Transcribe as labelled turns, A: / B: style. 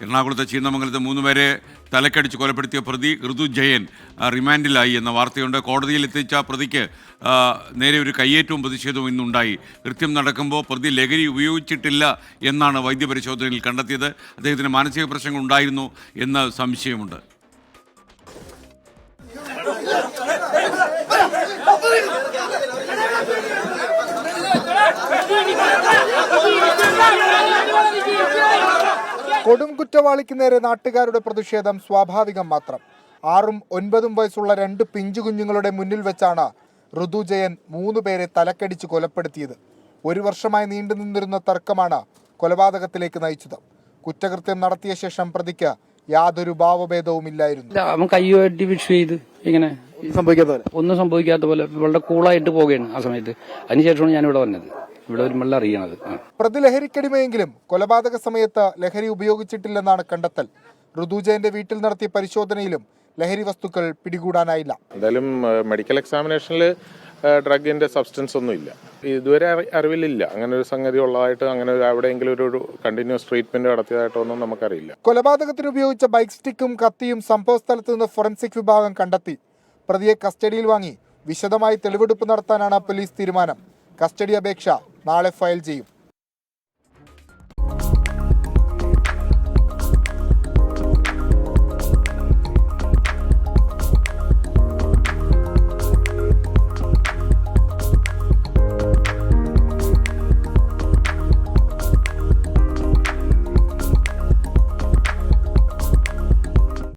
A: എറണാകുളത്തെ ചീന്നമംഗലത്ത് 3 പേരെ തലക്കടിച്ച് കൊലപ്പെടുത്തിയ പ്രതി ഋതു ജയൻ റിമാൻഡിലായി എന്ന വാർത്തയുണ്ട്. കോടതിയിൽ എത്തിച്ച പ്രതിക്ക് നേരെ ഒരു കയ്യേറ്റവും പ്രതിഷേധവും ഇന്നുണ്ടായി. കൃത്യം നടക്കുമ്പോൾ പ്രതി ലഹരി ഉപയോഗിച്ചിട്ടില്ല എന്നാണ് വൈദ്യപരിശോധനയിൽ കണ്ടെത്തിയത്. അദ്ദേഹത്തിന് മാനസിക പ്രശ്നങ്ങൾ ഉണ്ടായിരുന്നു എന്ന് സംശയമുണ്ട്.
B: കൊടും കുറ്റവാളിക്ക് നേരെ നാട്ടുകാരുടെ പ്രതിഷേധം സ്വാഭാവികം മാത്രം. 6ഉം 9ഉം വയസ്സുള്ള 2 പിഞ്ചു കുഞ്ഞുങ്ങളുടെ മുന്നിൽ വെച്ചാണ് ഋതു ജയൻ 3 പേരെ തലക്കടിച്ച് കൊലപ്പെടുത്തിയത്. 1 വർഷമായി നീണ്ടു നിന്നിരുന്ന തർക്കമാണ് കൊലപാതകത്തിലേക്ക് നയിച്ചത്. കുറ്റകൃത്യം നടത്തിയ ശേഷം പ്രതിക്ക് യാതൊരു ഭാവഭേദവുമില്ലായിരുന്നു.
C: അവൻ കയ്യുമായിട്ട് വിഷ് ചെയ്ത് ഇങ്ങനെ ഒന്നും സംഭവിക്കാത്ത പോലെ വളരെ കൂളായിട്ട് പോവുകയാണ് ആ സമയത്ത്. അതിനുശേഷമാണ് ഞാൻ ഇവിടെ വന്നത്, ഇവിടെ വരുമ്പോൾ അറിയണത്.
B: പ്രതി ലഹരിക്കടിമയെങ്കിലും കൊലപാതക സമയത്ത് ലഹരി ഉപയോഗിച്ചിട്ടില്ലെന്നാണ് കണ്ടെത്തൽ. ഋതുജയന്റെ വീട്ടിൽ നടത്തിയ പരിശോധനയിലും ലഹരി വസ്തുക്കൾ പിടികൂടാനായില്ല.
D: എന്തായാലും മെഡിക്കൽ എക്സാമിനേഷനിൽ ഡ്രഗിന്റെ സബ്സ്റ്റൻസ് ഒന്നും ഇല്ല, ഇതുവരെ അറിവിലില്ല. അങ്ങനെ ഒരു സംഗതി ഉള്ളതായിട്ട്, അങ്ങനെ എവിടെയെങ്കിലും ഒരു കണ്ടിന്യൂസ് ട്രീറ്റ്മെന്റ് നടത്തിയതായിട്ടൊന്നും നമുക്കറിയില്ല.
B: കൊലപാതകത്തിന് ഉപയോഗിച്ച ബൈക്ക് സ്റ്റിക്കും കത്തിയും സംഭവ സ്ഥലത്ത് നിന്ന് ഫോറൻസിക് വിഭാഗം കണ്ടെത്തി. പ്രതിയെ കസ്റ്റഡിയിൽ വാങ്ങി വിശദമായി തെളിവെടുപ്പ് നടത്താനാണ് പോലീസ് തീരുമാനം. കസ്റ്റഡി അപേക്ഷ നാളെ ഫയൽ ചെയ്യും.